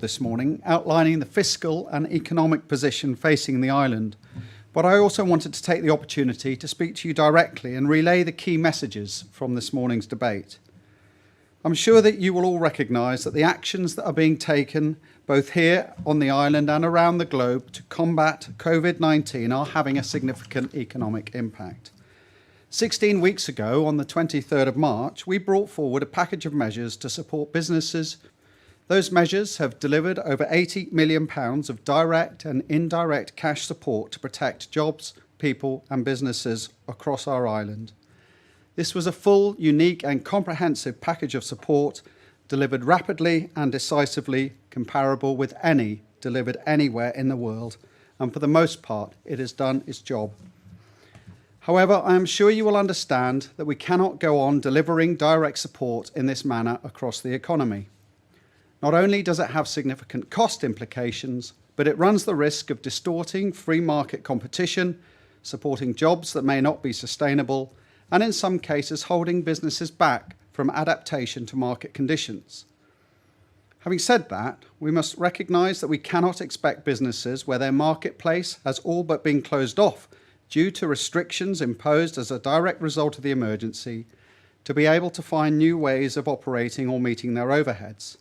this morning, outlining the fiscal and economic position facing the island. But I also wanted to take the opportunity to speak to you directly and relay the key messages from this morning's debate. I'm sure that you will all recognise that the actions that are being taken both here on the island and around the globe to combat COVID-19 are having a significant economic impact. 16 weeks ago, on the 23rd of March, we brought forward a package of measures to support businesses. Those measures have delivered over £80 million of direct and indirect cash support to protect jobs, people and businesses across our island. This was a full, unique and comprehensive package of support delivered rapidly and decisively, comparable with any delivered anywhere in the world, and for the most part, it has done its job. However, I am sure you will understand that we cannot go on delivering direct support in this manner across the economy. Not only does it have significant cost implications, but it runs the risk of distorting free market competition, supporting jobs that may not be sustainable, and in some cases holding businesses back from adaptation to market conditions. Having said that, we must recognise that we cannot expect businesses where their marketplace has all but been closed off due to restrictions imposed as a direct result of the emergency, to be able to find new ways of operating or meeting their overheads.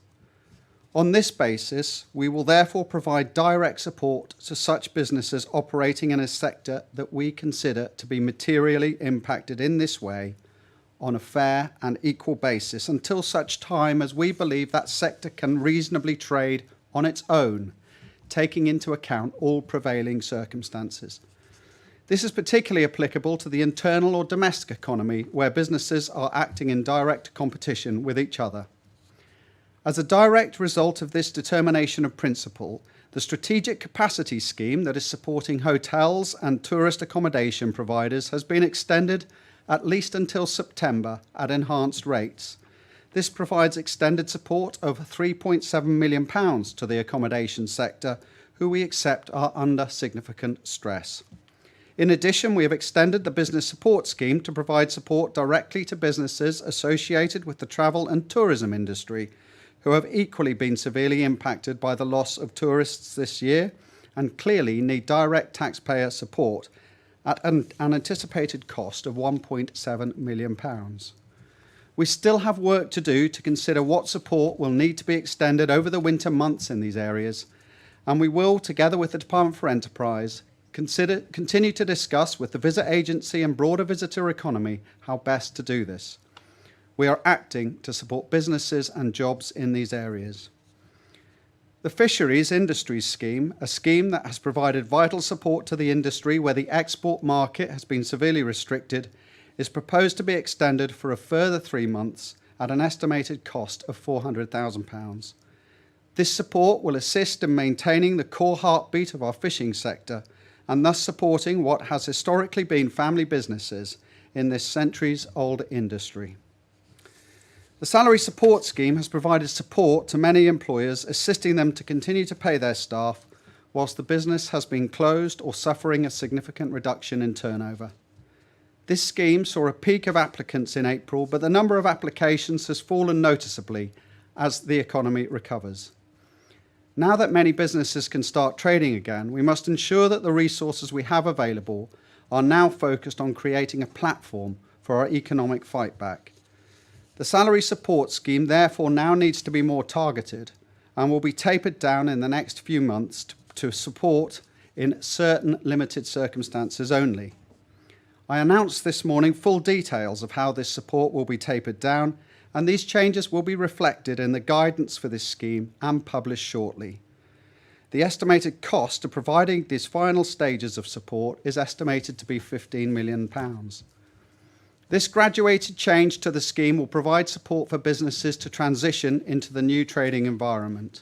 On this basis, we will therefore provide direct support to such businesses operating in a sector that we consider to be materially impacted in this way on a fair and equal basis until such time as we believe that sector can reasonably trade on its own, taking into account all prevailing circumstances. This is particularly applicable to the internal or domestic economy, where businesses are acting in direct competition with each other. As a direct result of this determination of principle, the Strategic Capacity Scheme that is supporting hotels and tourist accommodation providers has been extended at least until September at enhanced rates. This provides extended support of £3.7 million to the accommodation sector, who we accept are under significant stress. In addition, we have extended the Business Support Scheme to provide support directly to businesses associated with the travel and tourism industry, who have equally been severely impacted by the loss of tourists this year and clearly need direct taxpayer support at an anticipated cost of £1.7 million. We still have work to do to consider what support will need to be extended over the winter months in these areas, and we will, together with the Department for Enterprise, continue to discuss with the Visit Agency and broader visitor economy how best to do this. We are acting to support businesses and jobs in these areas. The Fisheries Industries Scheme, a scheme that has provided vital support to the industry where the export market has been severely restricted, is proposed to be extended for a further 3 months at an estimated cost of £400,000. This support will assist in maintaining the core heartbeat of our fishing sector and thus supporting what has historically been family businesses in this centuries-old industry. The Salary Support Scheme has provided support to many employers, assisting them to continue to pay their staff whilst the business has been closed or suffering a significant reduction in turnover. This scheme saw a peak of applicants in April, but the number of applications has fallen noticeably as the economy recovers. Now that many businesses can start trading again, we must ensure that the resources we have available are now focused on creating a platform for our economic fight back. The Salary Support Scheme therefore now needs to be more targeted and will be tapered down in the next few months to support in certain limited circumstances only. I announced this morning full details of how this support will be tapered down, and these changes will be reflected in the guidance for this scheme and published shortly. The estimated cost of providing these final stages of support is estimated to be £15 million. This graduated change to the scheme will provide support for businesses to transition into the new trading environment.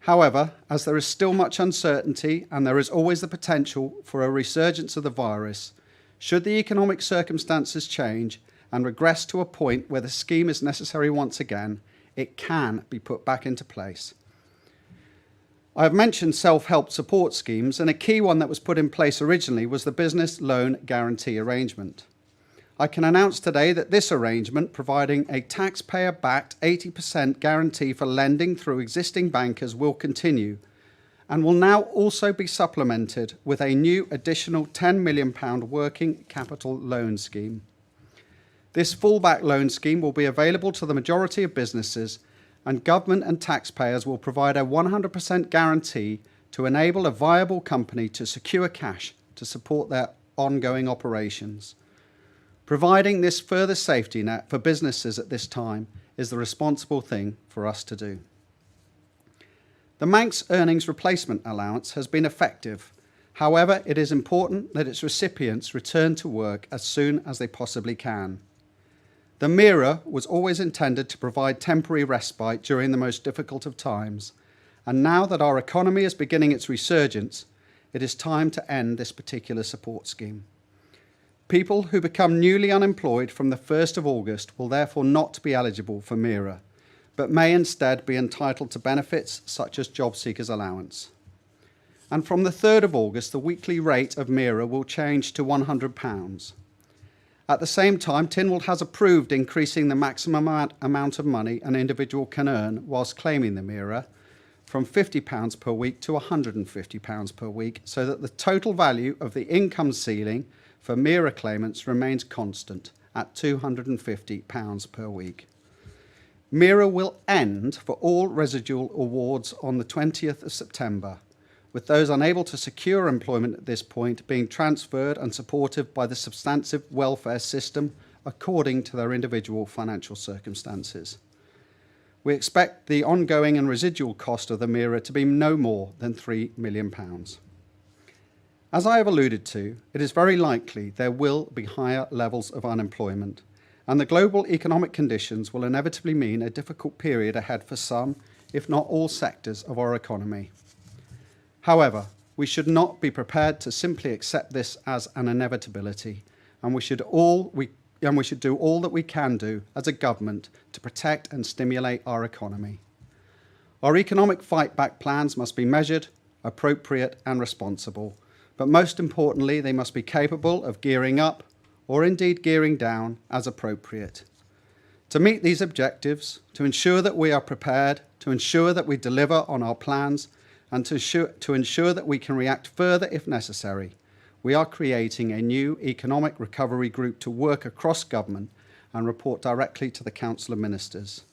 However, as there is still much uncertainty and there is always the potential for a resurgence of the virus, should the economic circumstances change and regress to a point where the scheme is necessary once again, it can be put back into place. I have mentioned self-help support schemes, and a key one that was put in place originally was the Business Loan Guarantee Arrangement. I can announce today that this arrangement, providing a taxpayer-backed 80% guarantee for lending through existing bankers, will continue and will now also be supplemented with a new additional £10 million working capital loan scheme. This fallback loan scheme will be available to the majority of businesses, and government and taxpayers will provide a 100% guarantee to enable a viable company to secure cash to support their ongoing operations. Providing this further safety net for businesses at this time is the responsible thing for us to do. The Manx Earnings Replacement Allowance has been effective. However, it is important that its recipients return to work as soon as they possibly can. The MIRA was always intended to provide temporary respite during the most difficult of times, and now that our economy is beginning its resurgence, it is time to end this particular support scheme. People who become newly unemployed from the 1st of August will therefore not be eligible for MIRA, but may instead be entitled to benefits such as job seekers allowance. And from the 3rd of August, the weekly rate of MIRA will change to £100. At the same time, Tynwald has approved increasing the maximum amount of money an individual can earn whilst claiming the MIRA from £50 per week to £150 per week, so that the total value of the income ceiling for MIRA claimants remains constant at £250 per week. MIRA will end for all residual awards on the 20th of September, with those unable to secure employment at this point being transferred and supported by the substantive welfare system according to their individual financial circumstances. We expect the ongoing and residual cost of the MIRA to be no more than £3 million. As I have alluded to, it is very likely there will be higher levels of unemployment, and the global economic conditions will inevitably mean a difficult period ahead for some, if not all, sectors of our economy. However, we should not be prepared to simply accept this as an inevitability, and we should do all that we can do as a government to protect and stimulate our economy. Our economic fight-back plans must be measured, appropriate and responsible, but most importantly, they must be capable of gearing up, or indeed gearing down, as appropriate. To meet these objectives, to ensure that we are prepared, to ensure that we deliver on our plans, and to ensure that we can react further if necessary, we are creating a new economic recovery group to work across government and report directly to the Council of Ministers.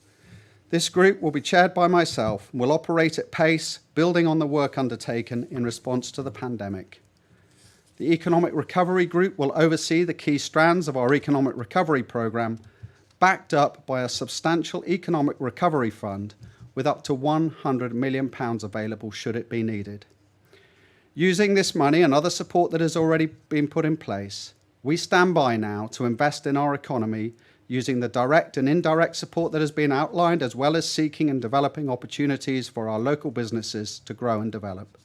This group will be chaired by myself and will operate at pace, building on the work undertaken in response to the pandemic. The Economic Recovery Group will oversee the key strands of our economic recovery programme, backed up by a substantial economic recovery fund with up to £100 million available should it be needed. Using this money and other support that has already been put in place, we stand by now to invest in our economy using the direct and indirect support that has been outlined, as well as seeking and developing opportunities for our local businesses to grow and develop.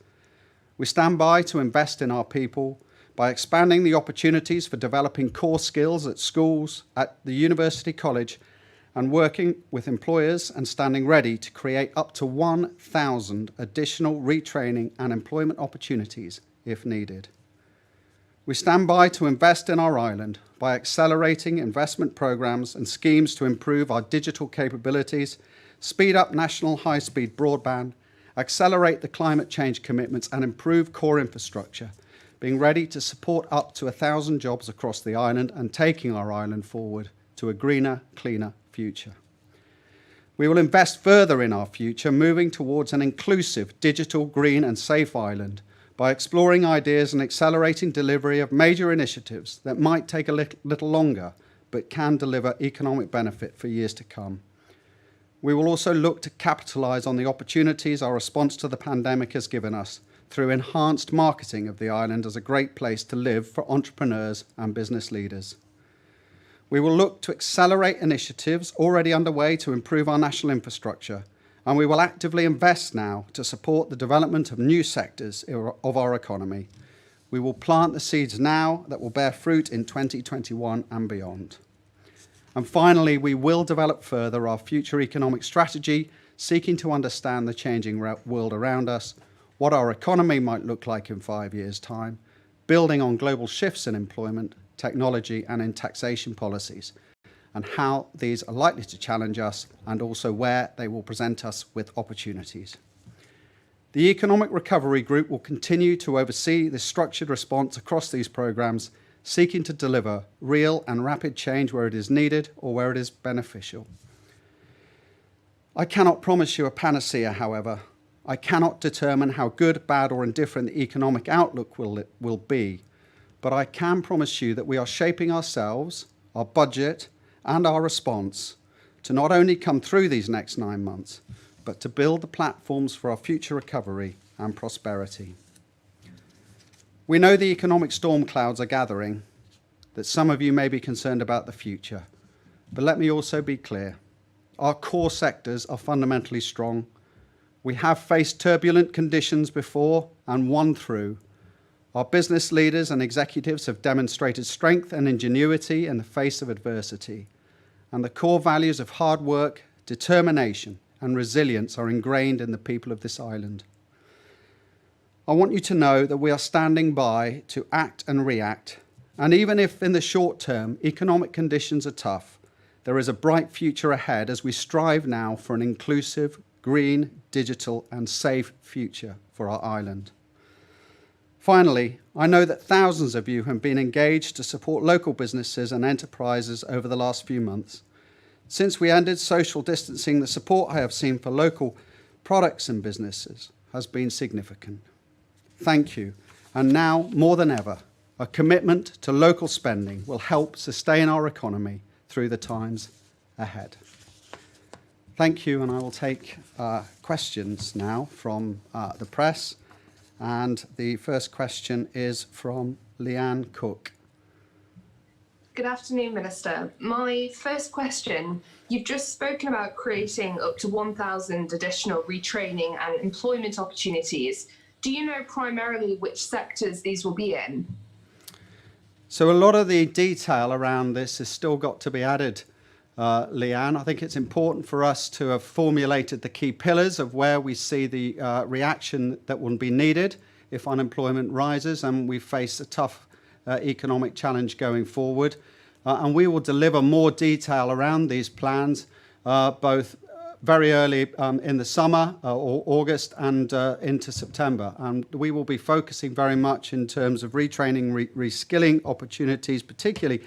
We stand by to invest in our people by expanding the opportunities for developing core skills at schools, at the university college, and working with employers and standing ready to create up to 1,000 additional retraining and employment opportunities if needed. We stand by to invest in our island by accelerating investment programs and schemes to improve our digital capabilities, speed up national high-speed broadband, accelerate the climate change commitments and improve core infrastructure, being ready to support up to 1,000 jobs across the island and taking our island forward to a greener, cleaner future. We will invest further in our future, moving towards an inclusive, digital, green and safe island by exploring ideas and accelerating delivery of major initiatives that might take a little longer but can deliver economic benefit for years to come. We will also look to capitalise on the opportunities our response to the pandemic has given us through enhanced marketing of the island as a great place to live for entrepreneurs and business leaders. We will look to accelerate initiatives already underway to improve our national infrastructure, and we will actively invest now to support the development of new sectors of our economy. We will plant the seeds now that will bear fruit in 2021 and beyond. And finally, we will develop further our future economic strategy, seeking to understand the changing world around us, what our economy might look like in 5 years' time, building on global shifts in employment, technology and in taxation policies, and how these are likely to challenge us and also where they will present us with opportunities. The Economic Recovery Group will continue to oversee the structured response across these programmes, seeking to deliver real and rapid change where it is needed or where it is beneficial. I cannot promise you a panacea, however. I cannot determine how good, bad or indifferent the economic outlook will be, but I can promise you that we are shaping ourselves, our budget and our response to not only come through these next 9 months, but to build the platforms for our future recovery and prosperity. We know the economic storm clouds are gathering, that some of you may be concerned about the future, but let me also be clear. Our core sectors are fundamentally strong. We have faced turbulent conditions before and won through. Our business leaders and executives have demonstrated strength and ingenuity in the face of adversity, and the core values of hard work, determination, and resilience are ingrained in the people of this island. I want you to know that we are standing by to act and react, and even if in the short term economic conditions are tough, there is a bright future ahead as we strive now for an inclusive, green, digital, and safe future for our island. Finally, I know that thousands of you have been engaged to support local businesses and enterprises over the last few months. Since we ended social distancing, the support I have seen for local products and businesses has been significant. Thank you. And now, more than ever, a commitment to local spending will help sustain our economy through the times ahead. Thank you, and I will take questions now from the press. And the first question is from Leanne Cook. Good afternoon, Minister. My first question, you've just spoken about creating up to 1,000 additional retraining and employment opportunities. Do you know primarily which sectors these will be in? So a lot of the detail around this has still got to be added, Leanne. I think it's important for us to have formulated the key pillars of where we see the reaction that will be needed if unemployment rises and we face a tough economic challenge going forward. And we will deliver more detail around these plans, both very early in the summer or August and into September. And we will be focusing very much in terms of retraining, reskilling opportunities, particularly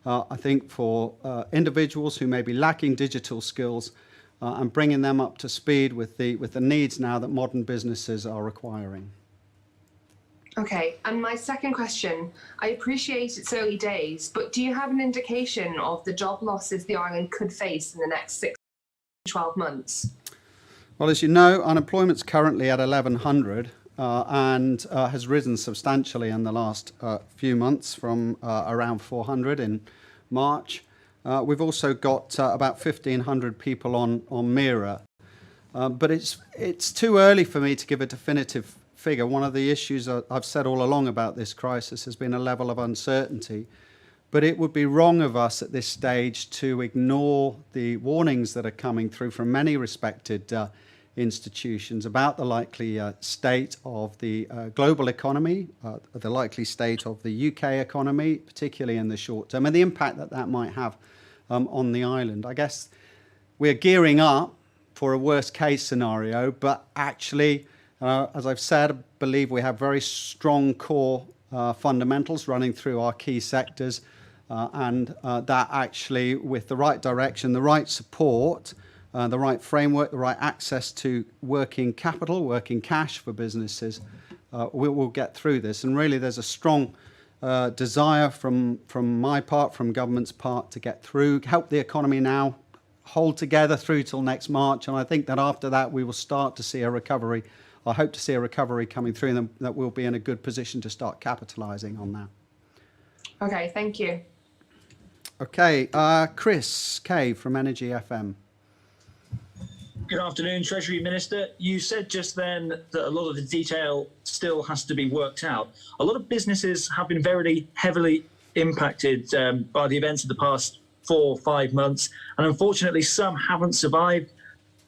I think for individuals who may be lacking digital skills and bringing them up to speed with the needs now that modern businesses are requiring. Okay, and my second question, I appreciate it's early days, but do you have an indication of the job losses the island could face in the next 6 to 12 months? Well, as you know, unemployment's currently at 1,100 and has risen substantially in the last few months from around 400 in March. We've also got about 1,500 people on MIRA. But it's too early for me to give a definitive figure. One of the issues I've said all along about this crisis has been a level of uncertainty. But it would be wrong of us at this stage to ignore the warnings that are coming through from many respected institutions about the likely state of the global economy, the likely state of the UK economy, particularly in the short term, and the impact that that might have on the island. I guess we're gearing up for a worst case scenario, but actually, as I've said, I believe we have very strong core fundamentals running through our key sectors, and that actually, with the right direction, the right support, the right framework, the right access to working capital, working cash for businesses, we will get through this. And really, there's a strong desire from my part, from government's part, to get through, help the economy now, hold together through till next March. And I think that after that, we will start to see a recovery. I hope to see a recovery coming through, and that we'll be in a good position to start capitalising on that. Okay, thank you. Okay, Chris Kay from Energy FM. Good afternoon, Treasury Minister. You said just then that a lot of the detail still has to be worked out. A lot of businesses have been very heavily impacted by the events of the past 4 or 5 months, and unfortunately some haven't survived.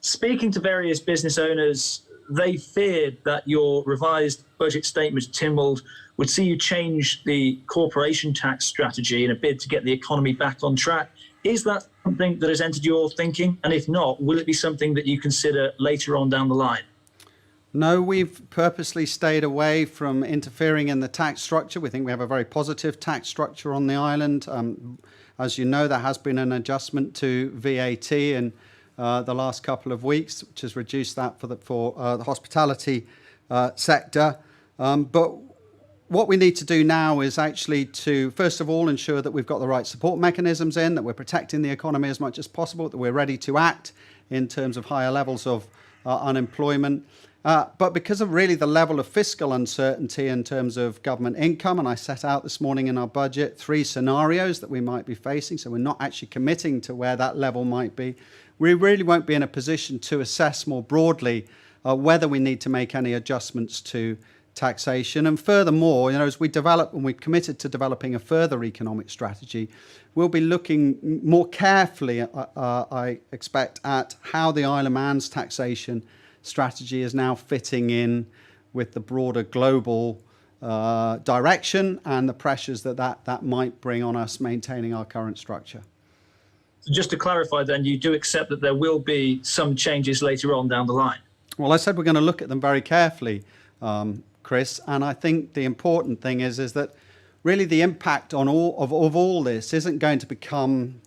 Speaking to various business owners, they feared that your revised budget statement, Tynwald, would see you change the corporation tax strategy in a bid to get the economy back on track. Is that something that has entered your thinking? And if not, will it be something that you consider later on down the line? No, we've purposely stayed away from interfering in the tax structure. We think we have a very positive tax structure on the island. As you know, there has been an adjustment to VAT in the last couple of weeks, which has reduced that for the hospitality sector. But what we need to do now is actually to, first of all, ensure that we've got the right support mechanisms in, that we're protecting the economy as much as possible, that we're ready to act in terms of higher levels of unemployment. But because of really the level of fiscal uncertainty in terms of government income, and I set out this morning in our budget 3 scenarios that we might be facing, so we're not actually committing to where that level might be, we really won't be in a position to assess more broadly whether we need to make any adjustments to taxation. And furthermore, as we develop, and we've committed to developing a further economic strategy, we'll be looking more carefully, I expect, at how the Isle of Man's taxation strategy is now fitting in with the broader global direction and the pressures that might bring on us maintaining our current structure. So just to clarify then, you do accept that there will be some changes later on down the line? Well, I said we're going to look at them very carefully, Chris, and I think the important thing is that really the impact on all this isn't going to become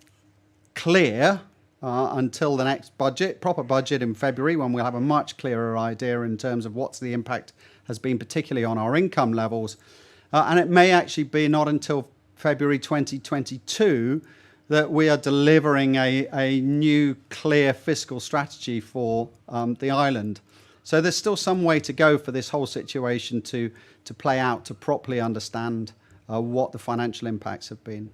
clear until the next proper budget in February, when we'll have a much clearer idea in terms of what's the impact has been, particularly on our income levels. And it may actually be not until February 2022 that we are delivering a new clear fiscal strategy for the island. So there's still some way to go for this whole situation to play out, to properly understand what the financial impacts have been.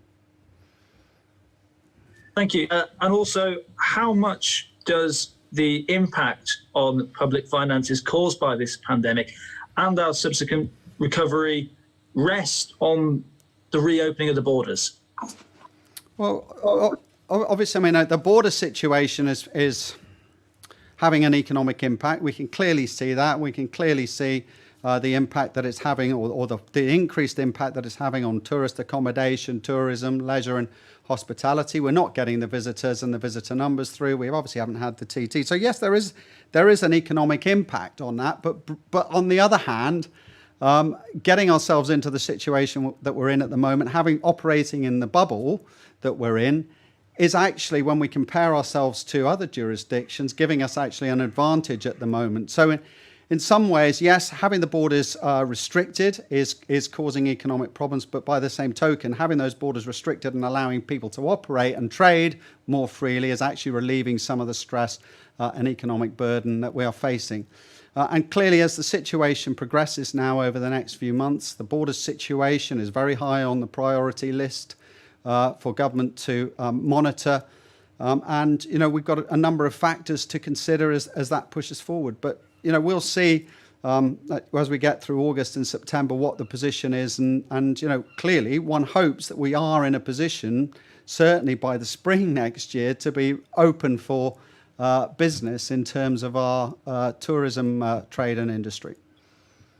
Thank you. And also, how much does the impact on public finances caused by this pandemic and our subsequent recovery rest on the reopening of the borders? Well, obviously, I mean, the border situation is having an economic impact. We can clearly see that. We can clearly see the impact that it's having, or the increased impact that it's having on tourist accommodation, tourism, leisure and hospitality. We're not getting the visitors and the visitor numbers through. We obviously haven't had the TT. So yes, there is an economic impact on that. But on the other hand, getting ourselves into the situation that we're in at the moment, operating in the bubble that we're in, is actually, when we compare ourselves to other jurisdictions, giving us actually an advantage at the moment. So in some ways, yes, having the borders restricted is causing economic problems, but by the same token, having those borders restricted and allowing people to operate and trade more freely is actually relieving some of the stress and economic burden that we are facing. And clearly, as the situation progresses now over the next few months, the border situation is very high on the priority list for government to monitor. And, we've got a number of factors to consider as that pushes forward. But, we'll see as we get through August and September what the position is. And clearly one hopes that we are in a position, certainly by the spring next year, to be open for business in terms of our tourism trade and industry.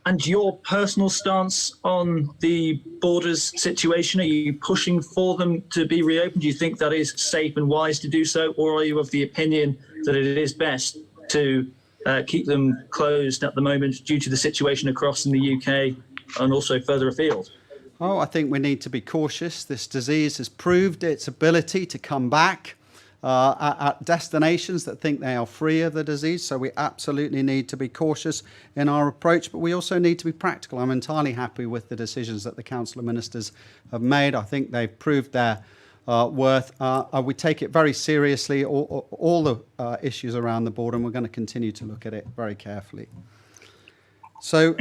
And your personal stance on the borders situation, are you pushing for them to be reopened? Do you think that is safe and wise to do so? Or are you of the opinion that it is best to keep them closed at the moment due to the situation across in the UK and also further afield? Oh, I think we need to be cautious. This disease has proved its ability to come back at destinations that think they are free of the disease. So we absolutely need to be cautious in our approach, but we also need to be practical. I'm entirely happy with the decisions that the Council of Ministers have made. I think they've proved their worth. We take it very seriously, all the issues around the border, and we're going to continue to look at it very carefully. So,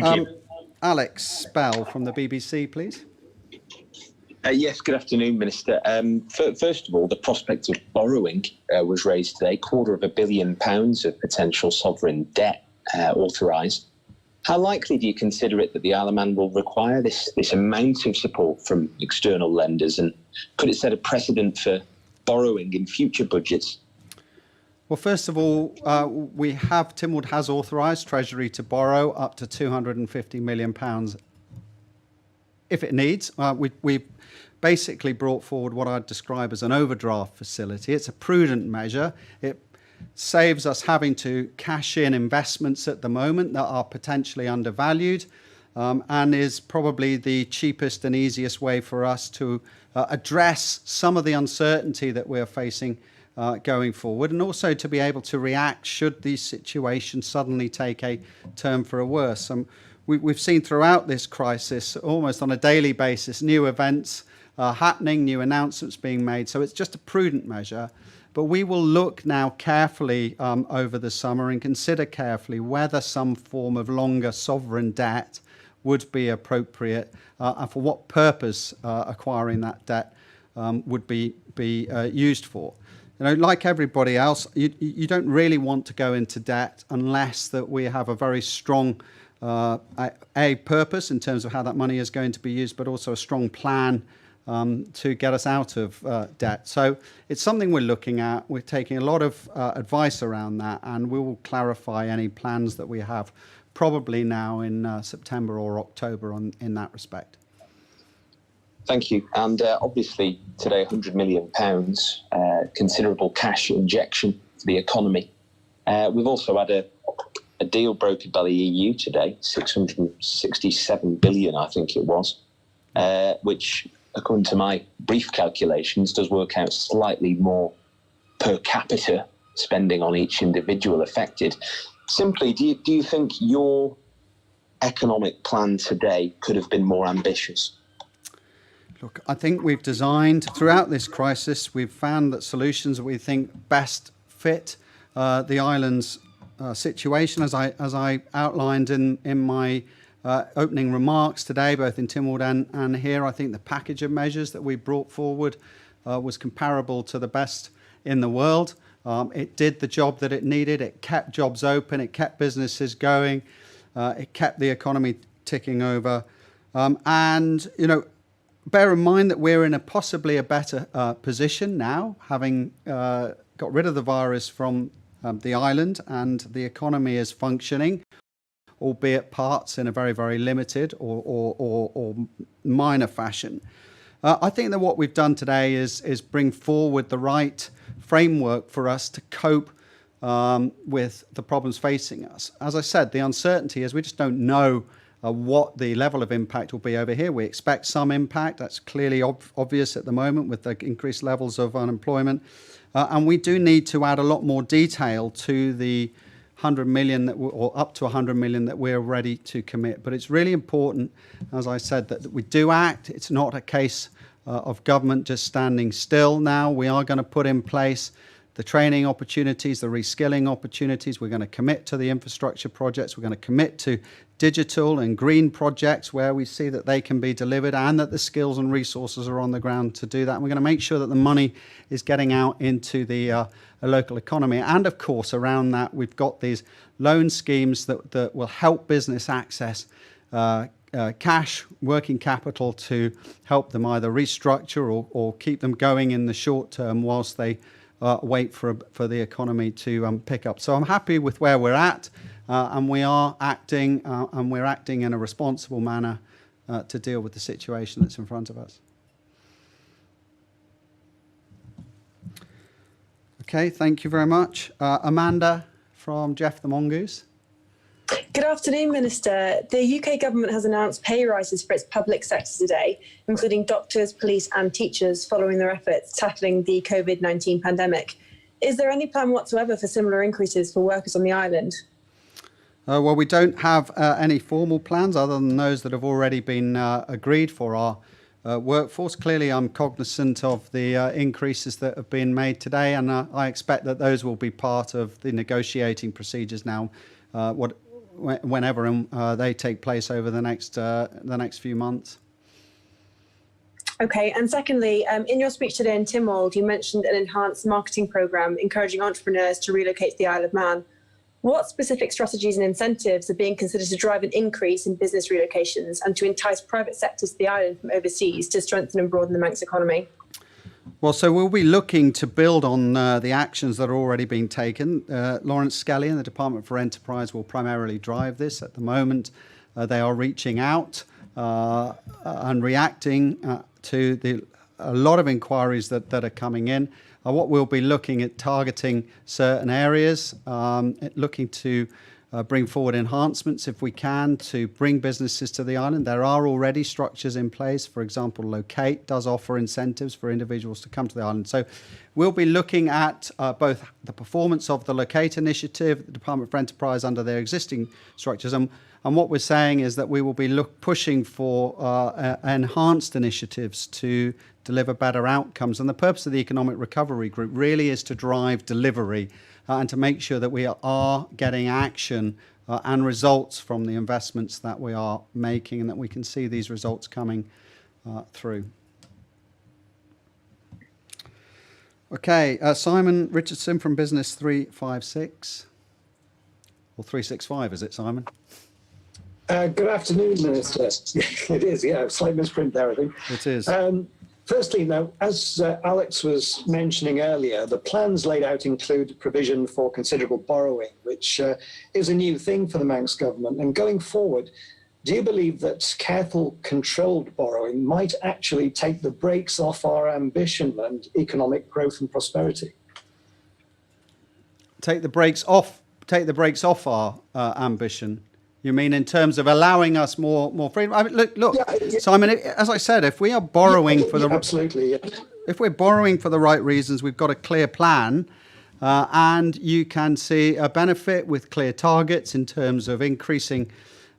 Alex Bell from the BBC, please. Yes, good afternoon, Minister. First of all, the prospect of borrowing was raised today, £250 million of potential sovereign debt authorised. How likely do you consider it that the Isle of Man will require this amount of support from external lenders, and could it set a precedent for borrowing in future budgets? Well, first of all, Tynwald has authorised Treasury to borrow up to £250 million if it needs. We've basically brought forward what I'd describe as an overdraft facility. It's a prudent measure. It saves us having to cash in investments at the moment that are potentially undervalued, and is probably the cheapest and easiest way for us to address some of the uncertainty that we're facing going forward, and also to be able to react should these situations suddenly take a turn for a worse. We've seen throughout this crisis, almost on a daily basis, new events happening, new announcements being made. So it's just a prudent measure. But we will look now carefully over the summer and consider carefully whether some form of longer sovereign debt would be appropriate, and for what purpose acquiring that debt would be used for. You know, like everybody else, you don't really want to go into debt unless that we have a very strong purpose in terms of how that money is going to be used, but also a strong plan to get us out of debt. So it's something we're looking at. We're taking a lot of advice around that, and we will clarify any plans that we have probably now in September or October in that respect. Thank you. And obviously today, £100 million, considerable cash injection to the economy. We've also had a deal brokered by the EU today, 667 billion, I think it was, which, according to my brief calculations, does work out slightly more per capita spending on each individual affected. Simply, do you think your economic plan today could have been more ambitious? Look, I think we've designed, throughout this crisis, we've found that solutions that we think best fit the island's situation, as I outlined in my opening remarks today, both in Tynwald and here. I think the package of measures that we brought forward was comparable to the best in the world. It did the job that it needed. It kept jobs open. It kept businesses going. It kept the economy ticking over. And, you know, bear in mind that we're in possibly a better position now, having got rid of the virus from the island, and the economy is functioning, albeit parts in a very, very limited or minor fashion. I think that what we've done today is bring forward the right framework for us to cope with the problems facing us. As I said, the uncertainty is we just don't know what the level of impact will be over here. We expect some impact. That's clearly obvious at the moment with the increased levels of unemployment. And we do need to add a lot more detail to the 100 million or up to 100 million that we're ready to commit. But it's really important, as I said, that we do act. It's not a case of government just standing still now. We are going to put in place the training opportunities, the reskilling opportunities. We're going to commit to the infrastructure projects. We're going to commit to digital and green projects where we see that they can be delivered and that the skills and resources are on the ground to do that. And we're going to make sure that the money is getting out into the local economy. And of course, around that, we've got these loan schemes that will help business access cash, working capital, to help them either restructure or keep them going in the short term whilst they wait for the economy to pick up. So I'm happy with where we're at, and we are acting, and we're acting in a responsible manner to deal with the situation that's in front of us. Okay, thank you very much. Amanda from Jeff the Mongoose. Good afternoon, Minister. The UK government has announced pay rises for its public sector today, including doctors, police and teachers, following their efforts tackling the COVID-19 pandemic. Is there any plan whatsoever for similar increases for workers on the island? Well, we don't have any formal plans other than those that have already been agreed for our workforce. Clearly, I'm cognizant of the increases that have been made today, and I expect that those will be part of the negotiating procedures now, whenever they take place over the next few months. Okay, and secondly, in your speech today in Tynwald, you mentioned an enhanced marketing programme encouraging entrepreneurs to relocate to the Isle of Man. What specific strategies and incentives are being considered to drive an increase in business relocations and to entice private sectors to the island from overseas to strengthen and broaden the Manx economy? Well, so we'll be looking to build on the actions that are already being taken. Lawrence Skelly and the Department for Enterprise will primarily drive this. At the moment, they are reaching out and reacting to a lot of inquiries that are coming in. What we'll be looking at targeting certain areas, looking to bring forward enhancements if we can to bring businesses to the island. There are already structures in place. For example, Locate does offer incentives for individuals to come to the island. So we'll be looking at both the performance of the Locate initiative, the Department for Enterprise under their existing structures. And what we're saying is that we will be pushing for enhanced initiatives to deliver better outcomes. And the purpose of the Economic Recovery Group really is to drive delivery and to make sure that we are getting action and results from the investments that we are making, and that we can see these results coming through. Okay, Simon Richardson from Business 356, or 365, is it, Simon? Good afternoon, Minister. It is, yeah, slight misprint there, I think. It is. Firstly, now, as Alex was mentioning earlier, the plans laid out include provision for considerable borrowing, which is a new thing for the Manx government. And going forward, do you believe that careful, controlled borrowing might actually take the brakes off our ambition and economic growth and prosperity? Take the brakes off our ambition. You mean in terms of allowing us more freedom? I mean, look, Yeah. Simon. As I said, if we are borrowing absolutely, yeah. if we're borrowing for the right reasons, we've got a clear plan, and you can see a benefit with clear targets in terms of increasing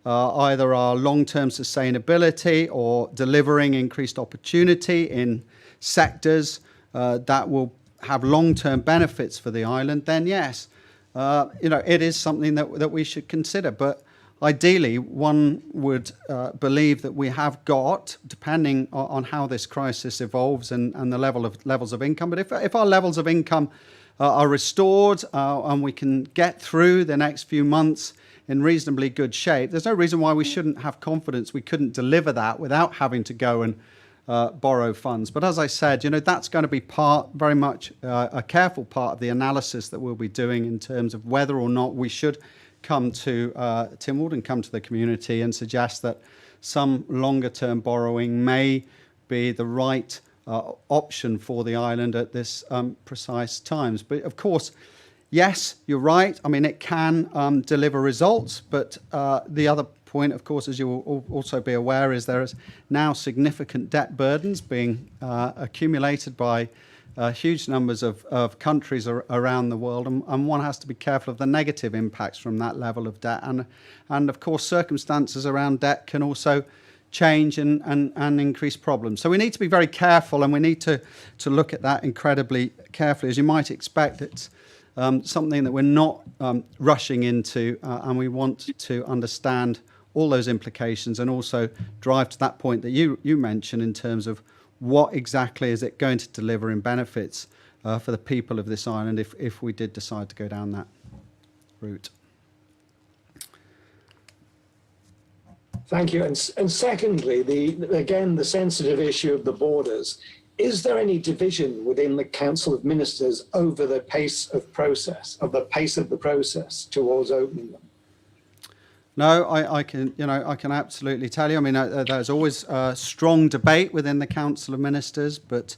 either our long-term sustainability or delivering increased opportunity in sectors that will have long-term benefits for the island. Then yes, it is something that we should consider, but. Ideally, one would believe that we have got, depending on how this crisis evolves and the levels of income. But if our levels of income are restored and we can get through the next few months in reasonably good shape, there's no reason why we shouldn't have confidence we couldn't deliver that without having to go and borrow funds. But as I said, that's going to be very much a careful part of the analysis that we'll be doing in terms of whether or not we should come to Tynwald and come to the community and suggest that some longer term borrowing may be the right option for the island at this precise times. But of course, yes, you're right. I mean, it can deliver results, but the other point, of course, as you will also be aware, is there is now significant debt burdens being accumulated by huge numbers of countries around the world, and one has to be careful of the negative impacts from that level of debt. And of course, circumstances around debt can also change and increase problems. So we need to be very careful, and we need to look at that incredibly carefully. As you might expect, it's something that we're not rushing into, and we want to understand all those implications and also drive to that point that you mentioned in terms of what exactly is it going to deliver in benefits for the people of this island if we did decide to go down that route. Thank you. And secondly, the sensitive issue of the borders. Is there any division within the Council of Ministers over the pace of the process towards opening them? No, I can absolutely tell you. I mean, there's always a strong debate within the Council of Ministers, but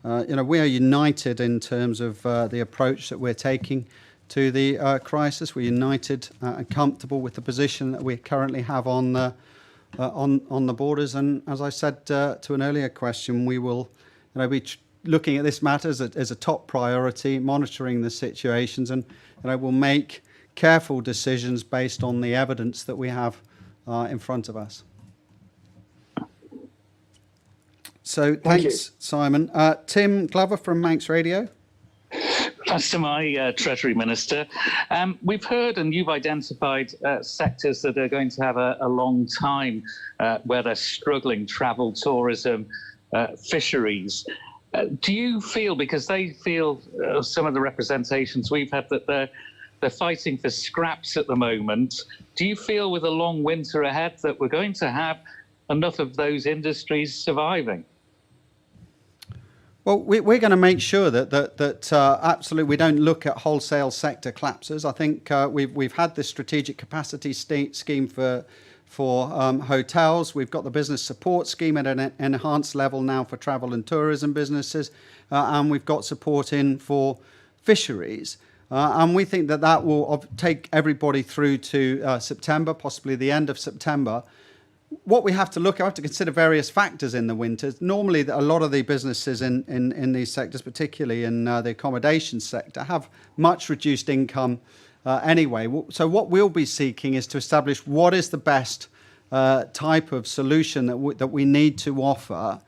we are united in terms of the approach that we're taking to the crisis. We're united and comfortable with the position that we currently have on the borders. And as I said to an earlier question, we will be looking at this matter as a top priority, monitoring the situations, and we'll make careful decisions based on the evidence that we have in front of us. So thanks, Simon. Tim Glover from Manx Radio. As to my Treasury Minister, we've heard and you've identified sectors that are going to have a long time where they're struggling: travel, tourism, fisheries. Do you feel, because they feel some of the representations we've had, that they're fighting for scraps at the moment, do you feel with a long winter ahead that we're going to have enough of those industries surviving? Well, we're going to make sure that absolutely we don't look at wholesale sector collapses. I think we've had this strategic capacity scheme for hotels. We've got the business support scheme at an enhanced level now for travel and tourism businesses, and we've got support in for fisheries. And we think that will take everybody through to September, possibly the end of September. What we have to look at, we have to consider various factors in the winter. Normally, a lot of the businesses in these sectors, particularly in the accommodation sector, have much reduced income anyway. So what we'll be seeking is to establish what is the best type of solution that we need to offer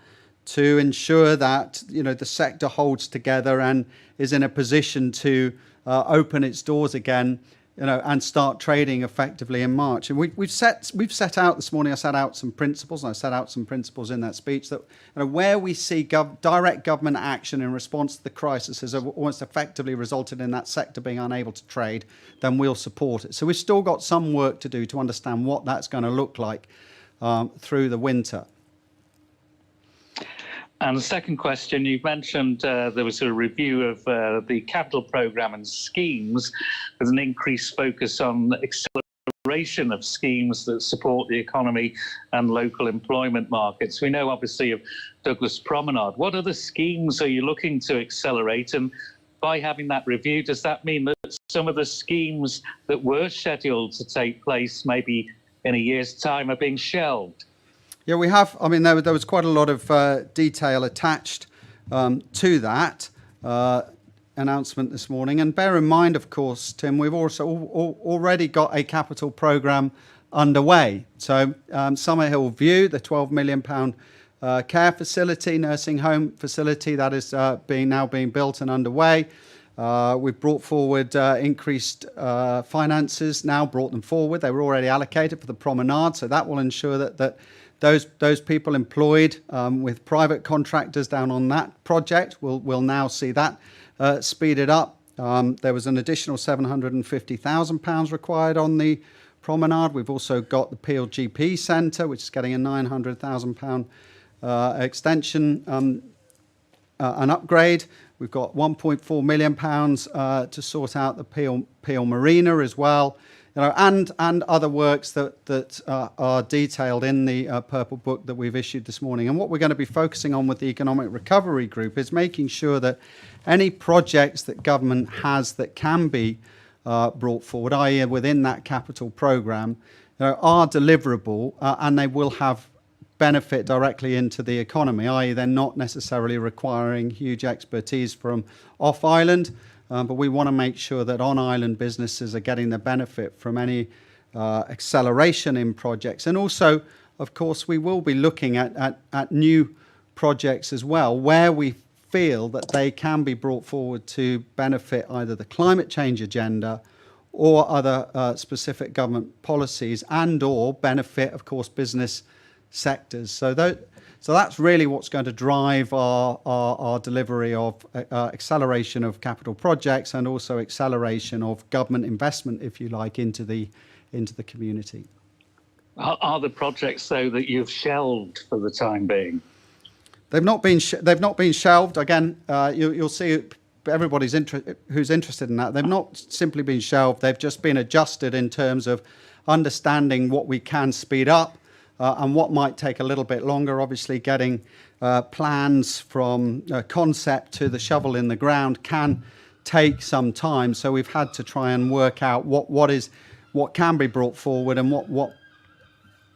to ensure that the sector holds together and is in a position to open its doors again, and start trading effectively in March. And we've set out this morning. I set out some principles, and I set out some principles in that speech that where we see direct government action in response to the crisis has almost effectively resulted in that sector being unable to trade, then we'll support it. So we've still got some work to do to understand what that's going to look like through the winter. And the second question, you mentioned there was a review of the capital programme and schemes with an increased focus on acceleration of schemes that support the economy and local employment markets. We know obviously of Douglas Promenade. What other schemes are you looking to accelerate? And by having that review, does that mean that some of the schemes that were scheduled to take place maybe in a year's time are being shelved? Yeah, we have. I mean, there was quite a lot of detail attached to that announcement this morning. And bear in mind, of course, Tim, we've also already got a capital programme underway. So Summerhill View, the £12 million care facility, nursing home facility, that is now being built and underway. We've brought forward increased finances, now brought them forward. They were already allocated for the promenade, so that will ensure that those people employed with private contractors down on that project will now see that speeded up. There was an additional £750,000 required on the promenade. We've also got the Peel GP Centre, which is getting a £900,000 extension, an upgrade. We've got £1.4 million to sort out the Peel Marina as well. And other works that are detailed in the Purple Book that we've issued this morning. And what we're going to be focusing on with the Economic Recovery Group is making sure that any projects that government has that can be brought forward, i.e. within that capital programme, are deliverable and they will have benefit directly into the economy, i.e. they're not necessarily requiring huge expertise from off-island. But we want to make sure that on-island businesses are getting the benefit from any acceleration in projects. And also, of course, we will be looking at new projects as well, where we feel that they can be brought forward to benefit either the climate change agenda or other specific government policies and or benefit, of course, business sectors. So that's really what's going to drive our delivery of acceleration of capital projects and also acceleration of government investment, if you like, into the community. Are the projects, though, that you've shelved for the time being? They've not been shelved. Again, you'll see everybody's who's interested in that. They've not simply been shelved. They've just been adjusted in terms of understanding what we can speed up. And what might take a little bit longer. Obviously, getting plans from concept to the shovel in the ground can take some time. So we've had to try and work out what can be brought forward and what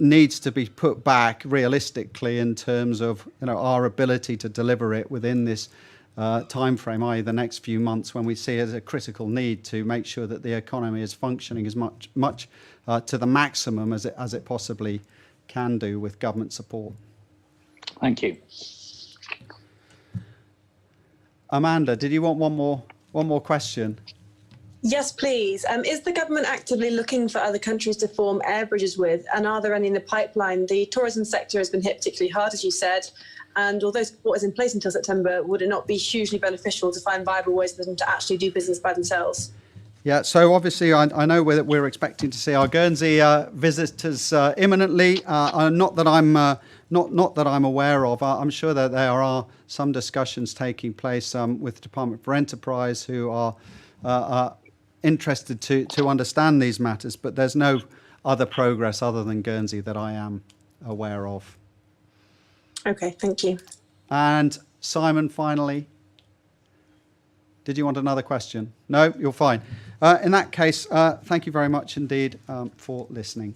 needs to be put back realistically in terms of our ability to deliver it within this time frame, i.e. the next few months, when we see it as a critical need to make sure that the economy is functioning as much to the maximum as it possibly can do with government support. Thank you. Amanda, did you want one more question? Yes, please. Is the government actively looking for other countries to form air bridges with? And are there any in the pipeline? The tourism sector has been hit particularly hard, as you said. And although support is in place until September, would it not be hugely beneficial to find viable ways for them to actually do business by themselves? Yeah, so obviously I know that we're expecting to see our Guernsey visitors imminently. Not that I'm not that I'm aware of. I'm sure that there are some discussions taking place with the Department for Enterprise, who are interested to understand these matters, but there's no other progress other than Guernsey that I am aware of. Okay, thank you. And Simon, finally, did you want another question? No, you're fine. In that case, thank you very much indeed for listening.